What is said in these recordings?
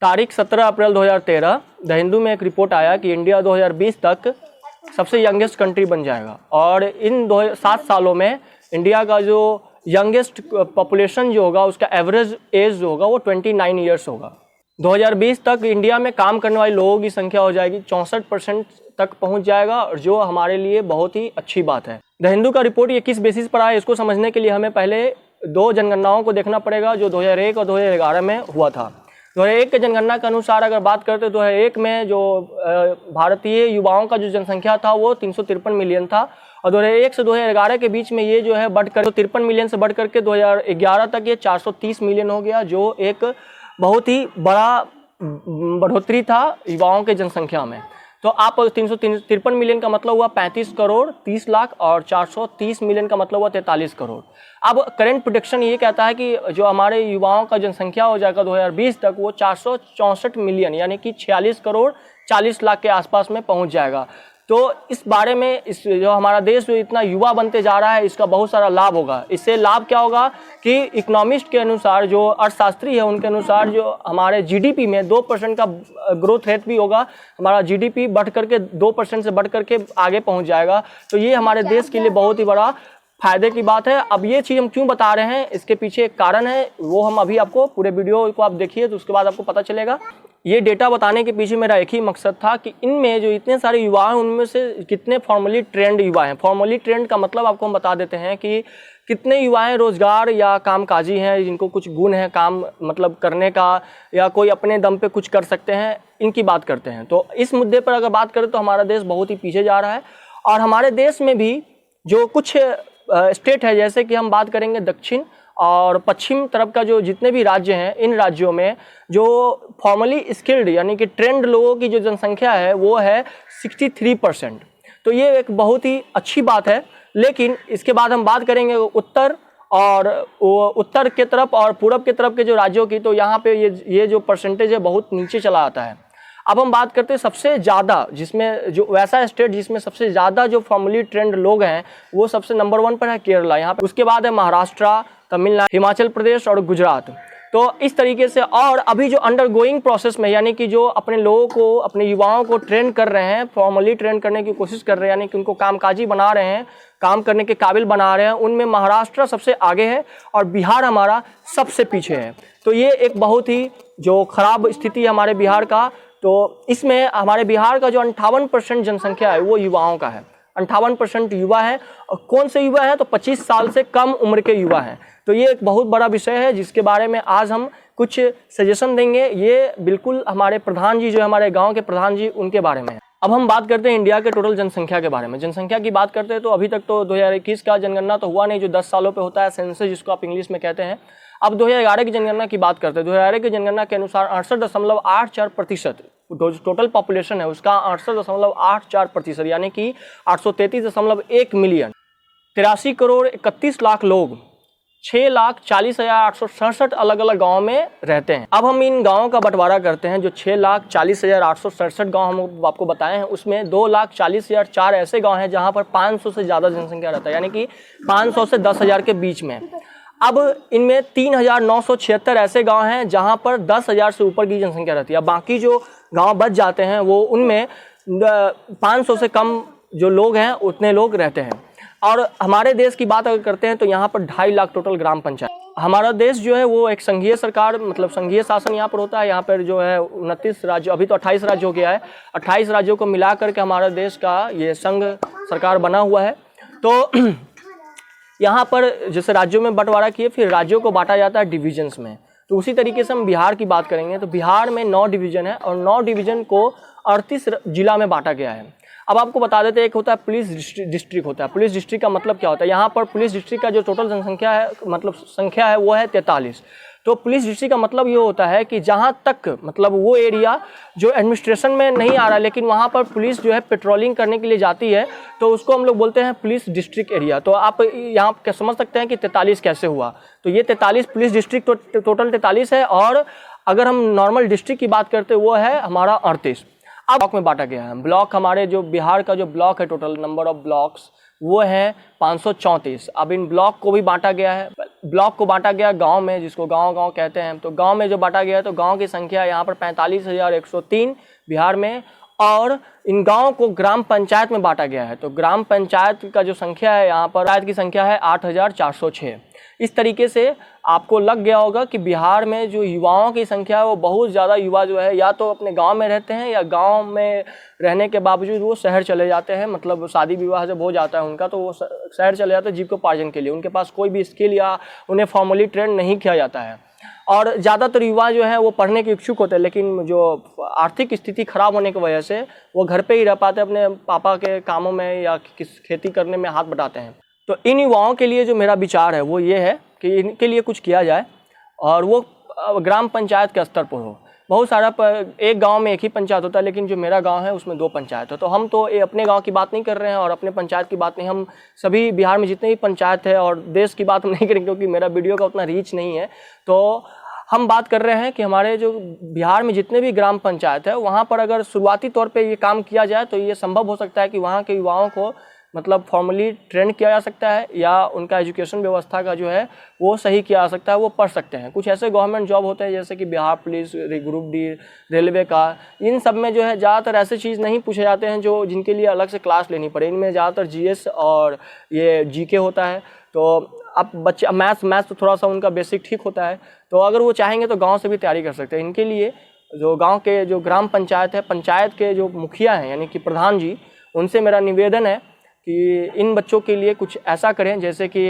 तारीख 17 अप्रैल 2013 द हिंदू में एक रिपोर्ट आया कि इंडिया 2020 तक सबसे यंगेस्ट कंट्री बन जाएगा और इन 7 सालों में इंडिया का जो यंगेस्ट पॉपुलेशन जो होगा उसका एवरेज एज जो होगा वो 29 ईयर्स होगा। 2020 तक इंडिया में काम करने वाले लोगों की संख्या हो जाएगी 64% तक पहुंच जाएगा, और जो हमारे लिए बहुत ही अच्छी बात है। द हिंदू का रिपोर्ट ये किस बेसिस पर आया, इसको समझने के लिए हमें पहले 2 जनगणनाओं को देखना पड़ेगा जो 2001 और 2011 में हुआ था। 2001 के जनगणना के अनुसार अगर बात करते तो 2001 में जो भारतीय युवाओं का जो जनसंख्या था वो 353 मिलियन था, और 2001 से 2011 के बीच में ये जो है बढ़कर 53 मिलियन से बढ़ करके 2011 तक ये 430 मिलियन हो गया, जो एक बहुत ही बड़ा बढ़ोतरी था युवाओं के जनसंख्या में। तो आप 353 मिलियन का मतलब हुआ 35 करोड़ 30 लाख और 430 मिलियन का मतलब हुआ 43 करोड़। अब करंट प्रोडिक्शन ये कहता है कि जो हमारे युवाओं का जनसंख्या हो जाएगा 2020 तक वो 464 मिलियन यानी कि 46 करोड़ 40 लाख के आसपास में पहुंच जाएगा। तो इस बारे में इस जो हमारा देश जो इतना युवा बनते जा रहा है इसका बहुत सारा लाभ होगा। इससे लाभ क्या होगा कि इकोनॉमिस्ट के अनुसार, जो अर्थशास्त्री है उनके अनुसार, जो हमारे जीडीपी में 2% का ग्रोथ रेट भी होगा, हमारा जीडीपी बढ़ करके 2% से बढ़ करके आगे पहुंच जाएगा। तो ये हमारे देश के लिए बहुत ही बड़ा फायदे की बात है। अब ये चीज़ हम क्यों बता रहे हैं, इसके पीछे एक कारण है, वो हम अभी आपको पूरे वीडियो को आप देखिए तो उसके बाद आपको पता चलेगा। ये डेटा बताने के पीछे मेरा एक ही मकसद था कि इनमें जो इतने सारे युवा हैं उनमें से कितने फॉर्मली ट्रेंड युवा हैं। फॉर्मली ट्रेंड का मतलब आपको हम बता देते हैं कि कितने युवाएं रोजगार या कामकाजी हैं, जिनको कुछ गुण है काम मतलब करने का, या कोई अपने दम पे कुछ कर सकते हैं, इनकी बात करते हैं। तो इस मुद्दे पर अगर बात करें तो हमारा देश बहुत ही पीछे जा रहा है। और हमारे देश में भी जो कुछ स्टेट है, जैसे कि हम बात करेंगे दक्षिण और पश्चिम तरफ का जो जितने भी राज्य हैं, इन राज्यों में जो फॉर्मली स्किल्ड यानी कि ट्रेंड लोगों की जो जनसंख्या है वो है 63%। तो ये एक बहुत ही अच्छी बात है। लेकिन इसके बाद हम बात करेंगे उत्तर के तरफ और पूरब के तरफ के जो राज्यों की, तो यहाँ पे ये जो परसेंटेज है बहुत नीचे चला आता है। अब हम बात करते हैं सबसे ज़्यादा, जिसमें जो वैसा स्टेट जिसमें सबसे ज़्यादा जो फॉर्मली ट्रेंड लोग हैं वो सबसे नंबर 1 पर है केरला। यहाँ पे उसके बाद है महाराष्ट्र, तमिलनाडु, हिमाचल प्रदेश और गुजरात। तो इस तरीके से, और अभी जो अंडर गोइंग प्रोसेस में यानी कि जो अपने लोगों को, अपने युवाओं को ट्रेन कर रहे हैं, फॉर्मली ट्रेन करने की कोशिश कर रहे हैं, यानी कि उनको कामकाजी बना रहे हैं, काम करने के काबिल बना रहे हैं, उनमें महाराष्ट्र सबसे आगे है और बिहार हमारा सबसे पीछे है। तो ये एक बहुत ही जो खराब स्थिति है हमारे बिहार का। तो इसमें हमारे बिहार का जो 58% जनसंख्या है वो युवाओं का है। 58% युवा है, और कौन से युवा हैं तो 25 साल से कम उम्र के युवा हैं। तो ये एक बहुत बड़ा विषय है जिसके बारे में आज हम कुछ सजेशन देंगे। ये बिल्कुल हमारे प्रधान जी, जो हमारे गांव के प्रधान जी, उनके बारे में है। अब हम बात करते हैं इंडिया के टोटल जनसंख्या के बारे में। जनसंख्या की बात करते हैं तो अभी तक तो 2021 का जनगणना तो हुआ नहीं, जो 10 सालों पे होता है, सेंसस जिसको आप इंग्लिश में कहते हैं। अब 2011 की जनगणना की बात करते हैं। 2011 की जनगणना के अनुसार 68.84% टोटल पॉपुलेशन है उसका 68.84%, यानी कि 833.1 मिलियन, 83 करोड़ 31 लाख लोग 6,40,867 अलग अलग गाँव में रहते हैं। अब हम इन गाँवों का बंटवारा करते हैं। जो 6,40,867 गाँव हम आपको बताए हैं, उसमें 2,40,004 ऐसे गाँव हैं जहाँ पर 500 से ज़्यादा जनसंख्या रहता है, यानी कि 500 से 10,000 के बीच में। अब इनमें 3,976 ऐसे गांव हैं जहां पर 10,000 से ऊपर की जनसंख्या रहती है। बाकी जो गांव बच जाते हैं वो उनमें 500 से कम जो लोग हैं उतने लोग रहते हैं। और हमारे देश की बात अगर करते हैं तो यहाँ पर 2.5 लाख टोटल ग्राम पंचायत। हमारा देश जो है वो एक संघीय सरकार, मतलब संघीय शासन यहाँ पर होता है। यहाँ पर जो है 29 राज्य, अभी तो 28 राज्य हो गया है। 28 राज्यों को मिला करके हमारा देश का ये संघ सरकार बना हुआ है। तो यहाँ पर जैसे राज्यों में बंटवारा किए, फिर राज्यों को बांटा जाता है डिविजन्स में। तो उसी तरीके से हम बिहार की बात करेंगे तो बिहार में 9 डिवीजन है और 9 डिवीजन को 38 जिला में बांटा गया है। अब आपको बता देते हैं, एक होता है पुलिस डिस्ट्रिक्ट होता है। पुलिस डिस्ट्रिक्ट का मतलब क्या होता है, यहाँ पर पुलिस डिस्ट्रिक्ट का जो टोटल जनसंख्या है, मतलब संख्या है, वो है 43। तो पुलिस डिस्ट्रिक्ट का मतलब ये होता है कि जहाँ तक मतलब वो एरिया जो एडमिनिस्ट्रेशन में नहीं आ रहा, लेकिन वहाँ पर पुलिस जो है पेट्रोलिंग करने के लिए जाती है, तो उसको हम लोग बोलते हैं पुलिस डिस्ट्रिक्ट एरिया। तो आप यहाँ समझ सकते हैं कि 43 कैसे हुआ। तो ये 43 पुलिस डिस्ट्रिक्ट तो टोटल 43 है। और अगर हम नॉर्मल डिस्ट्रिक्ट की बात करते हैं वो है हमारा 38। अब ब्लॉक में बांटा गया है। ब्लॉक हमारे जो बिहार का जो ब्लॉक है, टोटल नंबर ऑफ ब्लॉक्स वो है 534। अब इन ब्लॉक को भी बांटा गया है। ब्लॉक को बांटा गया गांव में, जिसको गांव कहते हैं। तो गांव में जो बांटा गया है तो गांव की संख्या यहाँ पर 45,103 बिहार में, और इन गांव को ग्राम पंचायत में बांटा गया है। तो ग्राम पंचायत का जो संख्या है यहाँ पर, पंचायत की संख्या है 8,406। इस तरीके से आपको लग गया होगा कि बिहार में जो युवाओं की संख्या है वो बहुत ज़्यादा युवा जो है या तो अपने गांव में रहते हैं या गांव में रहने के बावजूद वो शहर चले जाते हैं। मतलब शादी विवाह जब हो जाता है उनका तो वो शहर चले जाते हैं जीविकोपार्जन के लिए। उनके पास कोई भी स्किल या उन्हें फॉर्मली ट्रेन नहीं किया जाता है। और ज़्यादातर युवा जो है वो पढ़ने के इच्छुक होते हैं, लेकिन जो आर्थिक स्थिति खराब होने की वजह से वो घर पे ही रह पाते, अपने पापा के कामों में या किस खेती करने में हाथ बटाते हैं। तो इन युवाओं के लिए जो मेरा विचार है वो ये है कि इनके लिए कुछ किया जाए, और वो ग्राम पंचायत के स्तर पर हो। बहुत सारा एक गांव में एक ही पंचायत होता है, लेकिन जो मेरा गांव है उसमें 2 पंचायत है। तो हम तो ये अपने गांव की बात नहीं कर रहे हैं और अपने पंचायत की बात नहीं, हम सभी बिहार में जितने भी पंचायत है और देश की बात हम नहीं करेंगे क्योंकि मेरा वीडियो का उतना रीच नहीं है। तो हम बात कर रहे हैं कि हमारे जो बिहार में जितने भी ग्राम पंचायत है वहाँ पर अगर शुरुआती तौर पे ये काम किया जाए तो ये संभव हो सकता है कि वहाँ के युवाओं को मतलब फॉर्मली ट्रेन किया जा सकता है, या उनका एजुकेशन व्यवस्था का जो है वो सही किया जा सकता है, वो पढ़ सकते हैं। कुछ ऐसे गवर्नमेंट जॉब होते हैं जैसे कि Bihar police, group D, railway का, इन सब में जो है ज़्यादातर ऐसे चीज़ नहीं पूछे जाते हैं जो जिनके लिए अलग से क्लास लेनी पड़े। इनमें ज़्यादातर जीएस और ये जीके होता है। तो अब बच्चे मैथ्स तो थोड़ा सा उनका बेसिक ठीक होता है। तो अगर वो चाहेंगे तो गाँव से भी तैयारी कर सकते हैं। इनके लिए जो गाँव के जो ग्राम पंचायत है, पंचायत के जो मुखिया हैं यानी कि प्रधान जी, उनसे मेरा निवेदन है कि इन बच्चों के लिए कुछ ऐसा करें जैसे कि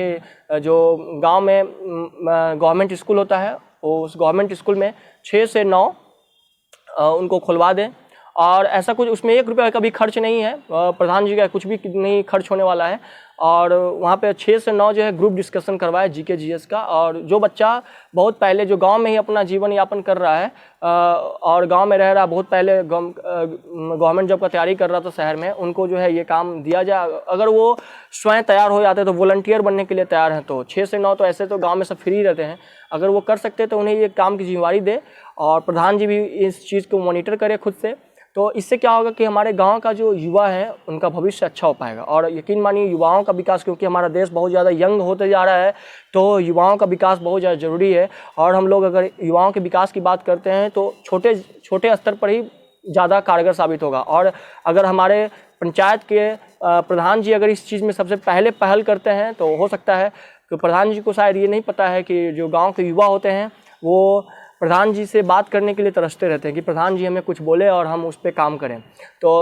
जो गांव में गवर्नमेंट स्कूल होता है उस गवर्नमेंट स्कूल में 6 से 9 उनको खुलवा दें। और ऐसा कुछ उसमें 1 रुपये का भी खर्च नहीं है, प्रधान जी का कुछ भी नहीं खर्च होने वाला है। और वहाँ पे 6 से 9 जो है ग्रुप डिस्कशन करवाए जीके जीएस का। और जो बच्चा बहुत पहले जो गांव में ही अपना जीवन यापन कर रहा है और गांव में रह रहा, बहुत पहले गवर्नमेंट जॉब का तैयारी कर रहा था शहर में, उनको जो है ये काम दिया जाए। अगर वो स्वयं तैयार हो जाते तो वॉलंटियर बनने के लिए तैयार हैं तो 6 से 9 तो ऐसे तो गाँव में सब फ्री रहते हैं, अगर वो कर सकते तो उन्हें ये काम की जिम्मेवारी दे और प्रधान जी भी इस चीज़ को मॉनिटर करे खुद से। तो इससे क्या होगा कि हमारे गांव का जो युवा है उनका भविष्य अच्छा हो पाएगा। और यकीन मानिए युवाओं का विकास, क्योंकि हमारा देश बहुत ज़्यादा यंग होते जा रहा है तो युवाओं का विकास बहुत ज़्यादा ज़रूरी है। और हम लोग अगर युवाओं के विकास की बात करते हैं तो छोटे स्तर पर ही ज़्यादा कारगर साबित होगा। और अगर हमारे पंचायत के प्रधान जी अगर इस चीज़ में सबसे पहले पहल करते हैं तो हो सकता है कि प्रधान जी को शायद ये नहीं पता है कि जो गाँव के युवा होते हैं वो प्रधान जी से बात करने के लिए तरसते रहते हैं कि प्रधान जी हमें कुछ बोले और हम उस पर काम करें। तो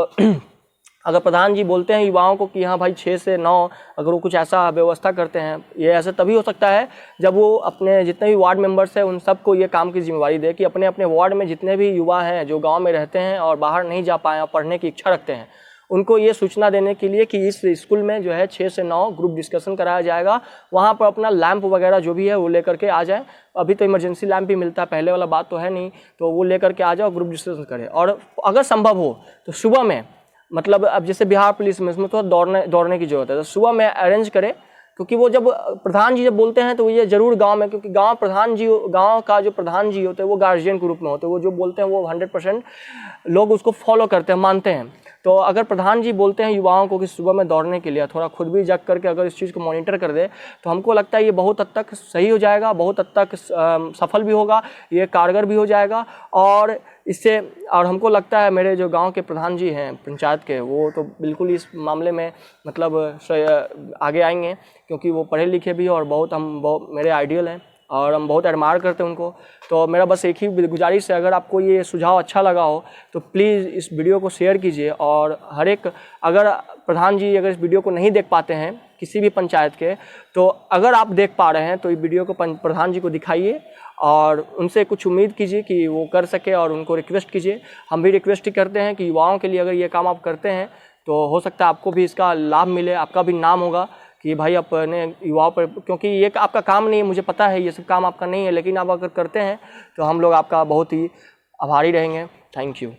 अगर प्रधान जी बोलते हैं युवाओं को कि हाँ भाई 6 से 9 अगर वो कुछ ऐसा व्यवस्था करते हैं, ये ऐसे तभी हो सकता है जब वो अपने जितने भी वार्ड मेंबर्स हैं उन सबको ये काम की जिम्मेवारी दे कि अपने अपने वार्ड में जितने भी युवा हैं जो गाँव में रहते हैं और बाहर नहीं जा पाए और पढ़ने की इच्छा रखते हैं, उनको ये सूचना देने के लिए कि इस स्कूल में जो है 6 से 9 ग्रुप डिस्कशन कराया जाएगा। वहाँ पर अपना लैंप वगैरह जो भी है वो लेकर के आ जाएं। अभी तो इमरजेंसी लैंप भी मिलता है, पहले वाला बात तो है नहीं, तो वो लेकर के आ जाओ, ग्रुप डिस्कशन करें। और अगर संभव हो तो सुबह में, मतलब अब जैसे बिहार पुलिस में इसमें तो दौड़ने की जरूरत है, तो सुबह में अरेंज करें। क्योंकि वो जब प्रधान जी जब बोलते हैं तो ये जरूर गांव में, क्योंकि गांव का जो प्रधान जी होते हैं वो गार्जियन के रूप में होते हैं, वो जो बोलते हैं वो 100% लोग उसको फॉलो करते हैं, मानते हैं। तो अगर प्रधान जी बोलते हैं युवाओं को कि सुबह में दौड़ने के लिए, थोड़ा खुद भी जग करके अगर इस चीज़ को मॉनिटर कर दे तो हमको लगता है ये बहुत हद तक सही हो जाएगा, बहुत हद तक सफल भी होगा, ये कारगर भी हो जाएगा। और इससे और हमको लगता है मेरे जो गांव के प्रधान जी हैं पंचायत के, वो तो बिल्कुल इस मामले में मतलब आगे आएंगे, क्योंकि वो पढ़े लिखे भी और बहुत मेरे आइडियल हैं और हम बहुत एडमायर करते हैं उनको। तो मेरा बस एक ही गुजारिश है, अगर आपको ये सुझाव अच्छा लगा हो तो प्लीज़ इस वीडियो को शेयर कीजिए। और हर एक, अगर प्रधान जी अगर इस वीडियो को नहीं देख पाते हैं किसी भी पंचायत के, तो अगर आप देख पा रहे हैं तो इस वीडियो को प्रधान जी को दिखाइए और उनसे कुछ उम्मीद कीजिए कि वो कर सके और उनको रिक्वेस्ट कीजिए। हम भी रिक्वेस्ट ही करते हैं कि युवाओं के लिए अगर ये काम आप करते हैं तो हो सकता है आपको भी इसका लाभ मिले, आपका भी नाम होगा कि भाई अपने युवाओं पर, क्योंकि ये आपका काम नहीं है, मुझे पता है ये सब काम आपका नहीं है, लेकिन आप अगर करते हैं तो हम लोग आपका बहुत ही आभारी रहेंगे। Thank you.